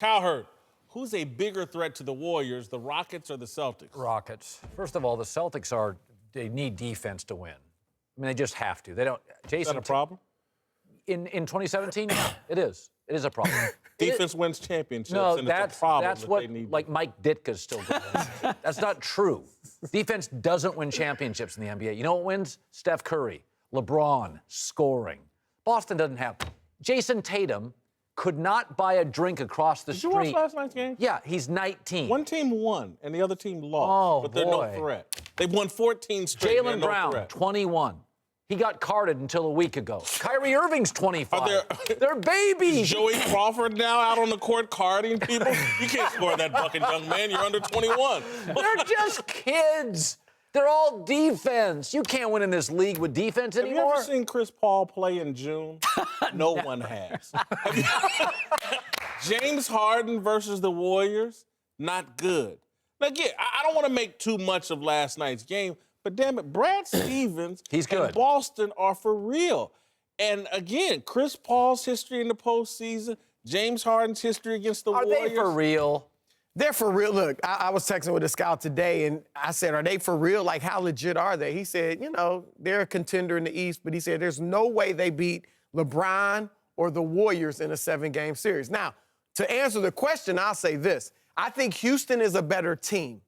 Cowherd, who's a bigger threat to the Warriors, the Rockets or the Celtics? Rockets. First of all, the Celtics they need defense to win. I mean, they just have to. They don't. Jason, Is that a problem? In 2017, yeah, it is. It is a problem. Defense wins championships, No, and that's it's a problem that's that what they need. like Mike Ditka's still doing. That's not true. Defense doesn't win championships in the NBA. You know what wins? Steph Curry, LeBron, scoring. Boston doesn't have. Jason Tatum could not buy a drink across the street. Did you watch last night's game? Yeah, he's 19. One team won, and the other team lost. Oh, but they're boy. no threat. They've won 14 straight. Jaylen Brown, 21. He got carded until a week ago. Kyrie Irving's 25. They're babies. Joey Crawford now out on the court carding people? You can't score that bucket, young man. You're under 21. They're just kids. They're all defense. You can't win in this league with defense anymore. Have you ever seen Chris Paul play in June? No one has. James Harden versus the Warriors? Not good. Now, again, I don't want to make too much of last night's game, but damn it, Brad Stevens He's good. and Boston are for real. And again, Chris Paul's history in the postseason, James Harden's history against the Warriors. Are they for real? They're for real. Look, I was texting with a scout today, and I said, are they for real? Like, how legit are they? He said, they're a contender in the East, but he said there's no way they beat LeBron or the Warriors in a 7-game series. Now, to answer the question, I'll say this. I think Houston is a better team.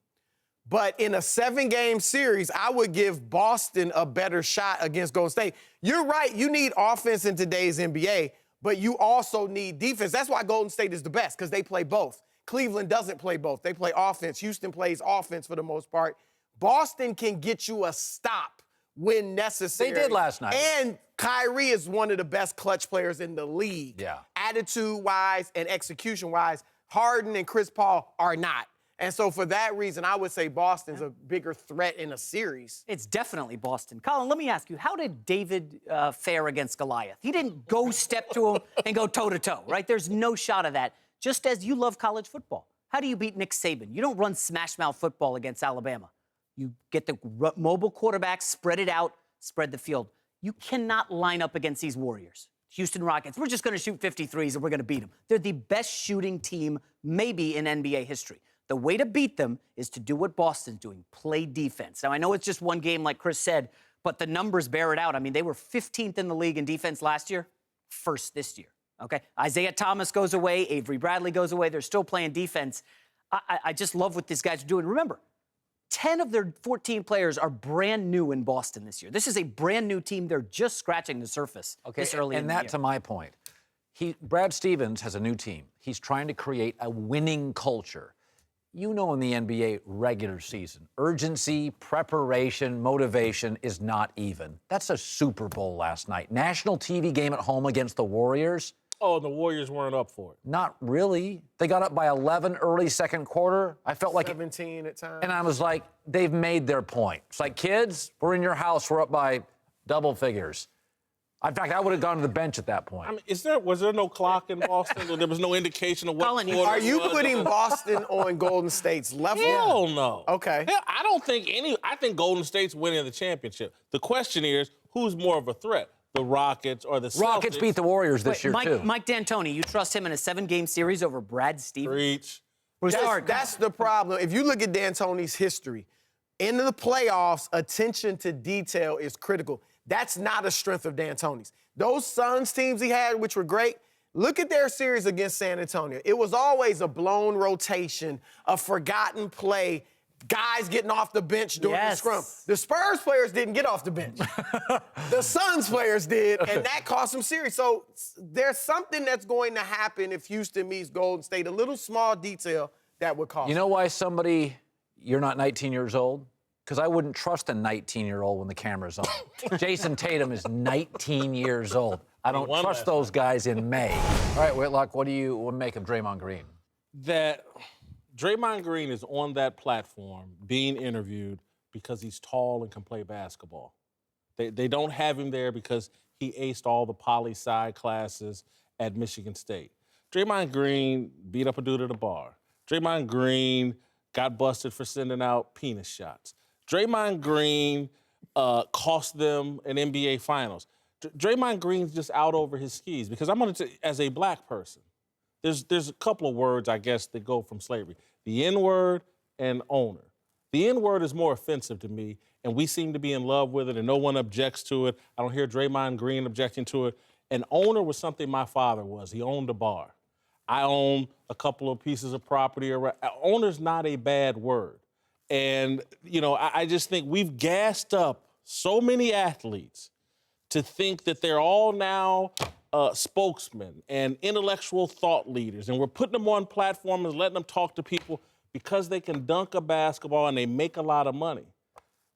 But in a 7-game series, I would give Boston a better shot against Golden State. You're right. You need offense in today's NBA, but you also need defense. That's why Golden State is the best, because they play both. Cleveland doesn't play both. They play offense. Houston plays offense for the most part. Boston can get you a stop when necessary. They did last night. And Kyrie is one of the best clutch players in the league. Yeah. Attitude-wise and execution-wise, Harden and Chris Paul are not. And so for that reason, I would say Boston's a bigger threat in a series. It's definitely Boston. Colin, let me ask you, how did David fare against Goliath? He didn't go step to him and go toe-to-toe, right? There's no shot of that. Just as you love college football. How do you beat Nick Saban? You don't run smash-mouth football against Alabama. You get the mobile quarterback, spread it out, spread the field. You cannot line up against these Warriors. Houston Rockets, we're just going to shoot 53s and we're going to beat them. They're the best shooting team maybe in NBA history. The way to beat them is to do what Boston's doing, play defense. Now, I know it's just one game, like Chris said, but the numbers bear it out. I mean, they were 15th in the league in defense last year, first this year, okay? Isaiah Thomas goes away, Avery Bradley goes away. They're still playing defense. I just love what these guys are doing. Remember, 10 of their 14 players are brand new in Boston this year. This is a brand new team. They're just scratching the surface this early in the year. And that, to my point, Brad Stevens has a new team. He's trying to create a winning culture. You know, in the NBA regular season, urgency, preparation, motivation is not even. That's a Super Bowl last night. National TV game at home against the Warriors. Oh, the Warriors weren't up for it. Not really. They got up by 11 early second quarter. I felt like 17 at times. And I was like, they've made their point. It's like, kids, we're in your house. We're up by double figures. In fact, I would have gone to the bench at that point. I mean, was there no clock in Boston? There was no indication of what Colin, quarter Are you it was? putting Boston on Golden State's level? Hell no. Okay. Hell, I think Golden State's winning the championship. The question is, who's more of a threat? The Rockets or the Celtics? Rockets beat the Warriors this year, too. Mike D'Antoni, you trust him in a 7-game series over Brad Stevens? Reach. Broussard, That's the problem. If you look at D'Antoni's history, in the playoffs, attention to detail is critical. That's not a strength of D'Antoni's. Those Suns teams he had, which were great, look at their series against San Antonio. It was always a blown rotation, a forgotten play, guys getting off the bench during the scrum. The Spurs players didn't get off the bench. The Suns players did, and that cost them series. So there's something that's going to happen if Houston meets Golden State, a little small detail that would cost. You know why you're not 19 years old? Because I wouldn't trust a 19-year-old when the camera's on. Jason Tatum is 19 years old. I don't trust those guys in May. All right, Whitlock, what do you make of Draymond Green? That Draymond Green is on that platform being interviewed because he's tall and can play basketball. They don't have him there because he aced all the poli-sci classes at Michigan State. Draymond Green beat up a dude at a bar. Draymond Green got busted for sending out penis shots. Draymond Green cost them an NBA Finals. Draymond Green's just out over his skis because I'm going to, as a black person, there's a couple of words, I guess, that go from slavery. The N-word and owner. The N-word is more offensive to me, and we seem to be in love with it, and no one objects to it. I don't hear Draymond Green objecting to it. An owner was something my father was. He owned a bar. I own a couple of pieces of property. Owner's not a bad word. And, you know, I just think we've gassed up so many athletes to think that they're all now spokesmen and intellectual thought leaders, and we're putting them on platforms, letting them talk to people because they can dunk a basketball and they make a lot of money.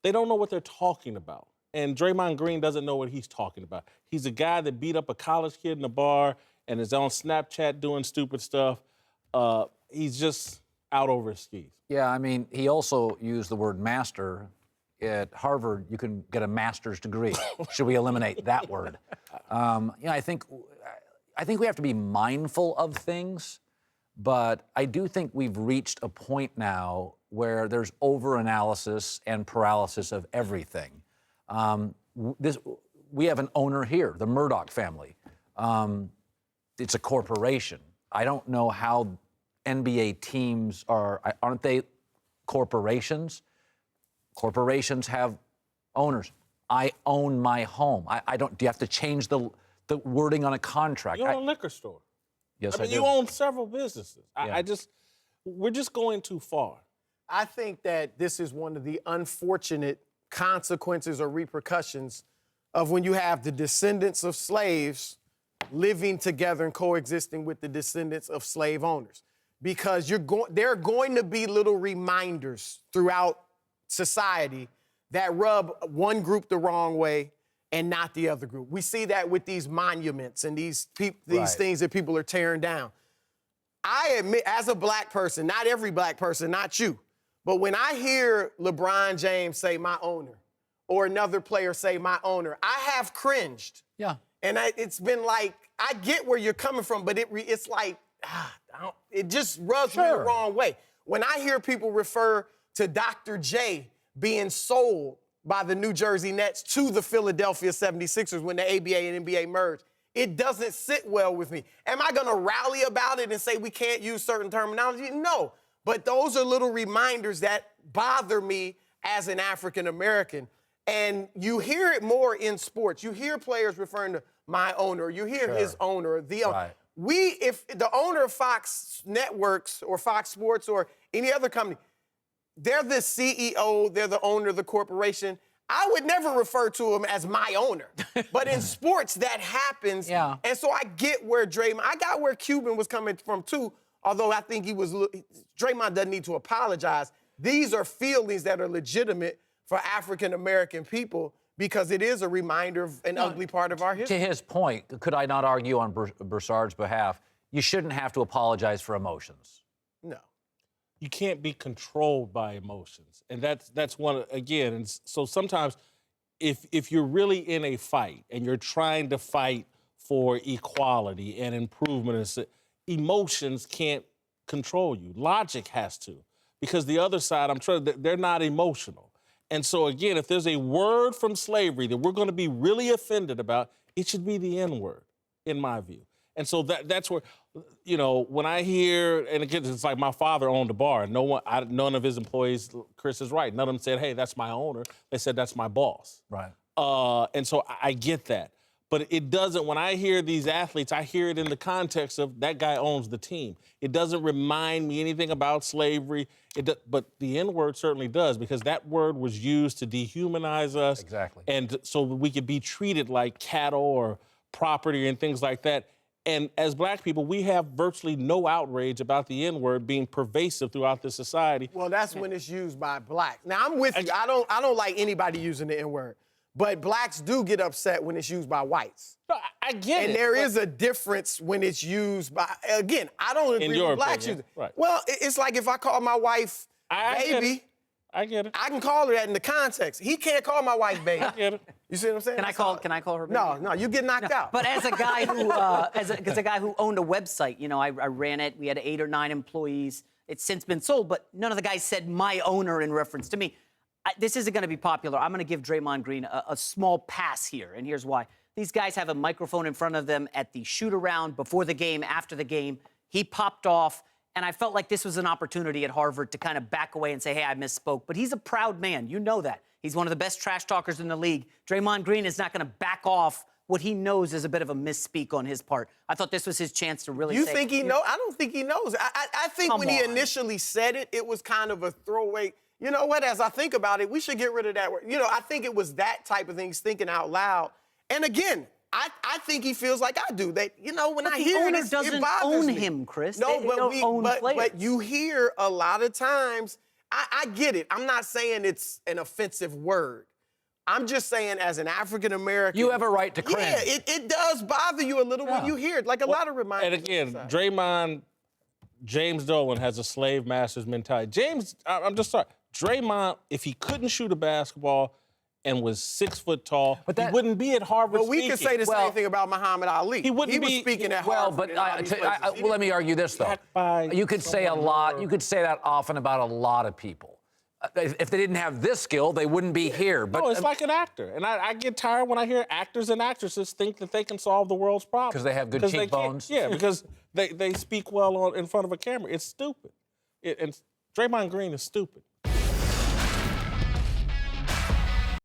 They don't know what they're talking about. And Draymond Green doesn't know what he's talking about. He's a guy that beat up a college kid in a bar and is on Snapchat doing stupid stuff. He's just out over his skis. Yeah, I mean, he also used the word master. At Harvard, you can get a master's degree. Should we eliminate that word? I think we have to be mindful of things, but I do think we've reached a point now where there's overanalysis and paralysis of everything. We have an owner here, the Murdoch family. It's a corporation. I don't know how NBA teams aren't they corporations? Corporations have owners. I own my home. I don't. Do you have to change the wording on a contract? You own a liquor store. Yes, I mean, do. you own several businesses. Yeah. We're just going too far. I think that this is one of the unfortunate consequences or repercussions of when you have the descendants of slaves living together and coexisting with the descendants of slave owners. Because there are going to be little reminders throughout society that rub one group the wrong way and not the other group. We see that with these monuments and these things that people are tearing down. I admit, as a black person, not every black person, not you, but when I hear LeBron James say my owner or another player say my owner, I have cringed. Yeah. And it's been like, I get where you're coming from, but it's like, it just rubs me the wrong way. When I hear people refer to Dr. J being sold by the New Jersey Nets to the Philadelphia 76ers when the ABA and NBA merged, it doesn't sit well with me. Am I going to rally about it and say we can't use certain terminology? No. But those are little reminders that bother me as an African American. And you hear it more in sports. You hear players referring to my owner. You hear his owner, the owner. Right. If the owner of Fox Networks or Fox Sports or any other company, they're the CEO, they're the owner of the corporation, I would never refer to him as my owner. But in sports, that happens. Yeah. And so I get where I got where Cuban was coming from too, although I think Draymond doesn't need to apologize. These are feelings that are legitimate for African-American people because it is a reminder of an ugly part of our history. To his point, could I not argue on Broussard's behalf, you shouldn't have to apologize for emotions? No. You can't be controlled by emotions. And that's one, again, and so sometimes if you're really in a fight and you're trying to fight for equality and improvement, emotions can't control you. Logic has to, because the other side, they're not emotional. And so again, if there's a word from slavery that we're going to be really offended about, it should be the N-word, in my view. And so that's where, when I hear, and again, it's like my father owned a bar. None of his employees, Chris is right, none of them said, hey, that's my owner. They said, that's my boss. Right. And so I get that. But it doesn't, when I hear these athletes, I hear it in the context of that guy owns the team. It doesn't remind me anything about slavery, but the N-word certainly does, because that word was used to dehumanize us. Exactly. And so we could be treated like cattle or property and things like that. And as black people, we have virtually no outrage about the N-word being pervasive throughout the society. Well, that's when it's used by blacks. Now, I'm with you. I don't like anybody using the N-word. But blacks do get upset when it's used by whites. No, I get it. And there is a difference when it's used by, again, I don't agree with blacks using it. Right. Well, it's like if I call my wife baby. I get it. I can call her that in the context. He can't call my wife baby. I get it. You see what I'm saying? Can I call her baby? No, you get knocked out. But as a guy who, as a guy who owned a website, I ran it. We had 8 or 9 employees. It's since been sold, but none of the guys said my owner in reference to me. This isn't going to be popular. I'm going to give Draymond Green a small pass here, and here's why. These guys have a microphone in front of them at the shoot-around, before the game, after the game. He popped off, and I felt like this was an opportunity at Harvard to kind of back away and say, hey, I misspoke. But he's a proud man. You know that. He's one of the best trash talkers in the league. Draymond Green is not going to back off what he knows is a bit of a misspeak on his part. I thought this was his chance to really You say, think he knows? I don't think he knows. I think Come when he on. initially said it, it was kind of a throwaway. You know what? As I think about it, we should get rid of that word. You know, I think it was that type of thing, he's thinking out loud. And again, I think he feels like I do. That, you know, when But I the hear owner it, it doesn't bothers own me. him, Chris. No, They don't own players. but you hear a lot of times, I get it. I'm not saying it's an offensive word. I'm just saying, as an African-American... You have a right to cringe. Yeah, it does bother you a little when you hear it. Like a lot of reminders. And again, James Dolan has a slave master's mentality. I'm just sorry. Draymond, if he couldn't shoot a basketball and was 6 foot tall, he wouldn't be at Harvard But we speaking. could say the same thing about Muhammad Ali. He wouldn't was be- speaking at Well, Harvard. but and all these places. let me argue this, though. Backed by You could say a lot. You could say that often about a lot of people. If they didn't have this skill, they wouldn't be here. But No, it's like an actor. And I get tired when I hear actors and actresses think that they can solve the world's problems. 'Cause they have good 'Cause they cheekbones? can't. Yeah, because they speak well in front of a camera. It's stupid. And Draymond Green is stupid.